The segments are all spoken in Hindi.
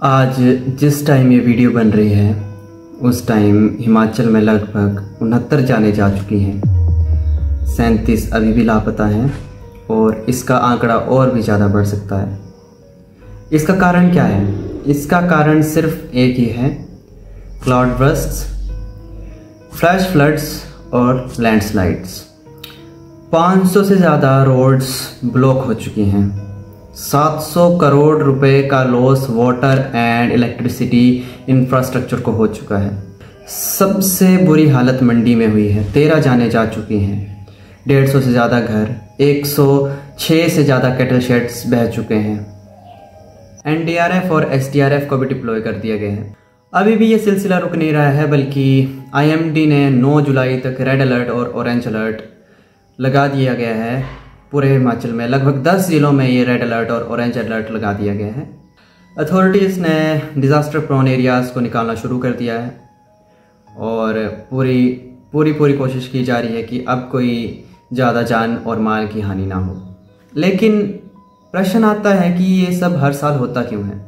आज जिस टाइम ये वीडियो बन रही है उस टाइम हिमाचल में लगभग 69 जानें जा चुकी हैं, 37 अभी भी लापता हैं और इसका आंकड़ा और भी ज़्यादा बढ़ सकता है। इसका कारण क्या है? इसका कारण सिर्फ एक ही है, क्लाउड बर्स्ट्स, फ्लैश फ्लड्स और लैंडस्लाइड्स। 500 से ज़्यादा रोड्स ब्लॉक हो चुकी हैं। 700 करोड़ रुपए का loss water and electricity infrastructure को हो चुका है। सबसे बुरी हालत मंडी में हुई है, 13 जानें जा चुकी हैं। 150 से ज़्यादा घर, 106 से ज़्यादा कैटल शेड्स बह चुके हैं। NDRF और SDRF को भी डिप्लॉय कर दिया गया है। अभी भी ये सिलसिला रुक नहीं रहा है, बल्कि IMD ने 9 जुलाई तक रेड अलर्ट और ऑरेंज अलर्ट लगा दिया गया है। पूरे हिमाचल में लगभग 10 जिलों में ये रेड अलर्ट और ऑरेंज अलर्ट लगा दिया गया है। अथॉरिटीज़ ने डिज़ास्टर प्रोन एरियाज़ को निकालना शुरू कर दिया है और पूरी कोशिश की जा रही है कि अब कोई ज़्यादा जान और माल की हानि ना हो। लेकिन प्रश्न आता है कि ये सब हर साल होता क्यों है?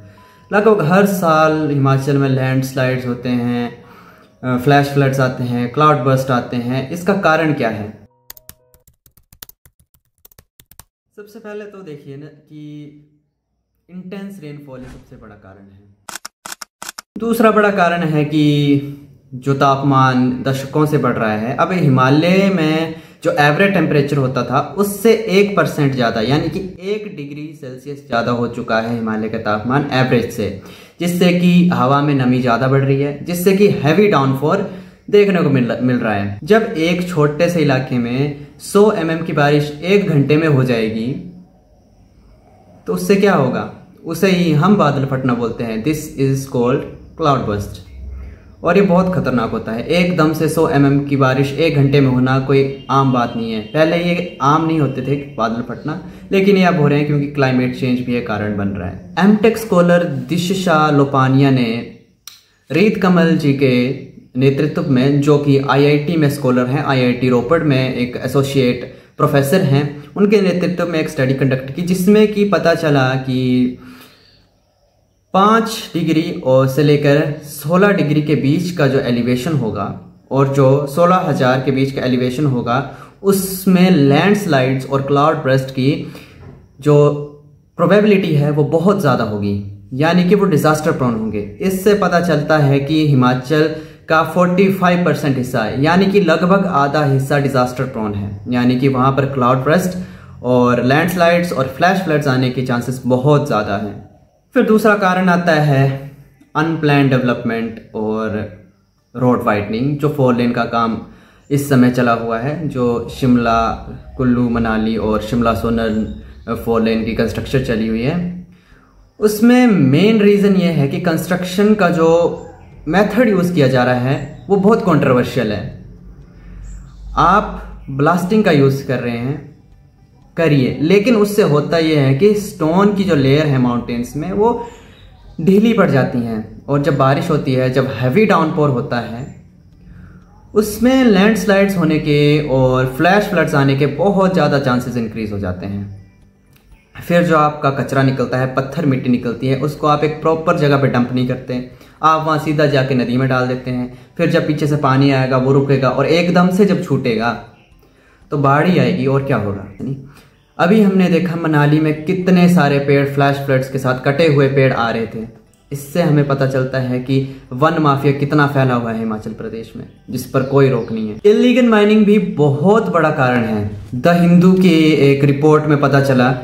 लगभग हर साल हिमाचल में लैंडस्लाइड्स होते हैं, फ्लैश फ्लड्स आते हैं, क्लाउड बर्स्ट आते हैं। इसका कारण क्या है? सबसे पहले तो देखिए ना कि इंटेंस रेनफॉल सबसे बड़ा कारण है। दूसरा बड़ा कारण है कि जो तापमान दशकों से बढ़ रहा है। अब हिमालय में जो एवरेज टेम्परेचर होता था उससे 1% ज़्यादा, यानी कि 1 डिग्री सेल्सियस ज़्यादा हो चुका है हिमालय का तापमान एवरेज से, जिससे कि हवा में नमी ज़्यादा बढ़ रही है, जिससे कि हैवी डाउनफॉल देखने को मिल रहा है। जब एक छोटे से इलाके में 100 mm की बारिश 1 घंटे में हो जाएगी तो उससे क्या होगा? उसे ही हम बादल फटना बोलते हैं। This is called cloud burst और ये बहुत खतरनाक होता है। एकदम से 100 mm की बारिश 1 घंटे में होना कोई आम बात नहीं है। पहले ये आम नहीं होते थे बादल फटना, लेकिन ये अब हो रहे हैं क्योंकि क्लाइमेट चेंज भी एक कारण बन रहा है। एमटेक स्कॉलर दिशा लोपानिया ने रीत कमल जी के नेतृत्व में, जो कि IIT में स्कॉलर हैं, IIT रोपड़ में एक एसोसिएट प्रोफेसर हैं, उनके नेतृत्व में एक स्टडी कंडक्ट की, जिसमें कि पता चला कि 5 डिग्री और से लेकर 16 डिग्री के बीच का जो एलिवेशन होगा और जो 16,000 के बीच का एलिवेशन होगा, उसमें लैंडस्लाइड्स और क्लाउड बर्स्ट की जो प्रोबेबिलिटी है वो बहुत ज़्यादा होगी, यानी कि वो डिजास्टर प्रोन होंगे। इससे पता चलता है कि हिमाचल का 45% हिस्सा है, यानी कि लगभग आधा हिस्सा डिजास्टर प्रोन है, यानी कि वहां पर क्लाउड बर्स्ट और लैंडस्लाइड्स और फ्लैश फ्लड्स आने के चांसेस बहुत ज़्यादा हैं। फिर दूसरा कारण आता है अनप्लान डेवलपमेंट और रोड वाइडनिंग। जो 4 लेन का काम इस समय चला हुआ है, जो शिमला कुल्लू मनाली और शिमला सोलन 4 लेन की कंस्ट्रक्शन चली हुई है, उसमें मेन रीज़न ये है कि कंस्ट्रक्शन का जो मेथड यूज़ किया जा रहा है वो बहुत कंट्रोवर्शियल है। आप ब्लास्टिंग का यूज़ कर रहे हैं, करिए, लेकिन उससे होता यह है कि स्टोन की जो लेयर है माउंटेन्स में वो ढीली पड़ जाती हैं और जब बारिश होती है, जब हैवी डाउनपोर होता है, उसमें लैंडस्लाइड्स होने के और फ्लैश फ्लड्स आने के बहुत ज़्यादा चांसेस इंक्रीज हो जाते हैं। फिर जो आपका कचरा निकलता है, पत्थर मिट्टी निकलती है, उसको आप एक प्रॉपर जगह पे डंप नहीं करते, आप वहाँ सीधा जाके नदी में डाल देते हैं। फिर जब पीछे से पानी आएगा वो रुकेगा और एकदम से जब छूटेगा तो बाढ़ ही आएगी और क्या होगा। अभी हमने देखा मनाली में कितने सारे पेड़ फ्लैश फ्लड्स के साथ कटे हुए पेड़ आ रहे थे। इससे हमें पता चलता है कि वन माफिया कितना फैला हुआ है हिमाचल प्रदेश में, जिस पर कोई रोक नहीं है। इल्लीगल माइनिंग भी बहुत बड़ा कारण है। द हिंदू की एक रिपोर्ट में पता चला,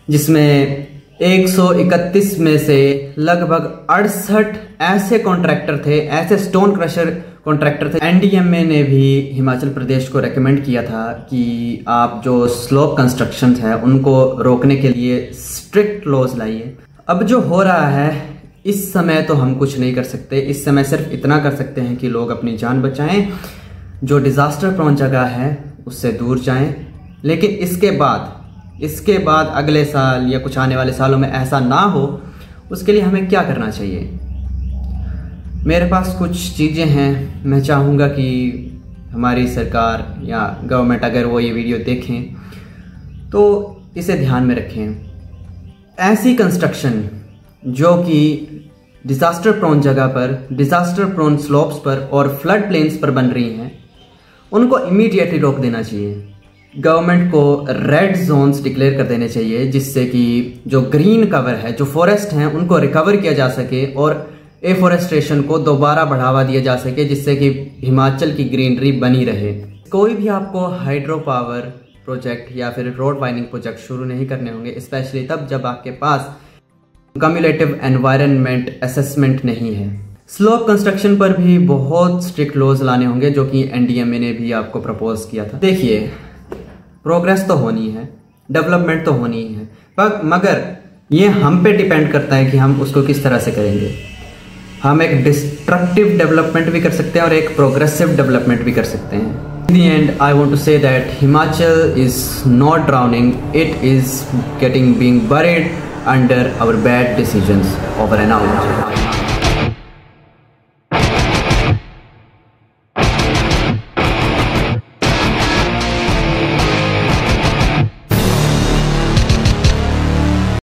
जिसमें 131 में से लगभग 68 ऐसे कॉन्ट्रैक्टर थे, ऐसे स्टोन क्रशर कॉन्ट्रैक्टर थे। NDMA ने भी हिमाचल प्रदेश को रेकमेंड किया था कि आप जो स्लोप कंस्ट्रक्शंस हैं उनको रोकने के लिए स्ट्रिक्ट लॉज लाइए। अब जो हो रहा है इस समय तो हम कुछ नहीं कर सकते। इस समय सिर्फ इतना कर सकते हैं कि लोग अपनी जान बचाएं, जो डिजास्टर प्रोन जगह है उससे दूर जाएं। लेकिन इसके बाद अगले साल या कुछ आने वाले सालों में ऐसा ना हो, उसके लिए हमें क्या करना चाहिए? मेरे पास कुछ चीज़ें हैं। मैं चाहूँगा कि हमारी सरकार या गवर्नमेंट अगर वो ये वीडियो देखें तो इसे ध्यान में रखें। ऐसी कंस्ट्रक्शन जो कि डिजास्टर प्रोन जगह पर, डिजास्टर प्रोन स्लोप्स पर और फ्लड प्लेन्स पर बन रही हैं, उनको इमीडिएटली रोक देना चाहिए। गवर्नमेंट को रेड जोन्स डिक्लेयर कर देने चाहिए, जिससे कि जो ग्रीन कवर है, जो फॉरेस्ट हैं, उनको रिकवर किया जा सके और एफॉरेस्टेशन को दोबारा बढ़ावा दिया जा सके, जिससे कि हिमाचल की ग्रीनरी बनी रहे। कोई भी आपको हाइड्रो पावर प्रोजेक्ट या फिर रोड वाइनिंग प्रोजेक्ट शुरू नहीं करने होंगे, स्पेशली तब जब आपके पास कम्युलेटिव एनवायरनमेंट असेसमेंट नहीं है। स्लो कंस्ट्रक्शन पर भी बहुत स्ट्रिक्ट लॉज लाने होंगे, जो कि एनडीएमए ने भी आपको प्रपोज किया था। देखिए, प्रोग्रेस तो होनी है, डेवलपमेंट तो होनी है, मगर ये हम पे डिपेंड करता है कि हम उसको किस तरह से करेंगे। हम एक डिस्ट्रक्टिव डेवलपमेंट भी कर सकते हैं और एक प्रोग्रेसिव डेवलपमेंट भी कर सकते हैं। In the end, I want to say that Himachal is not drowning, it is being buried under our bad decisions. Over and out.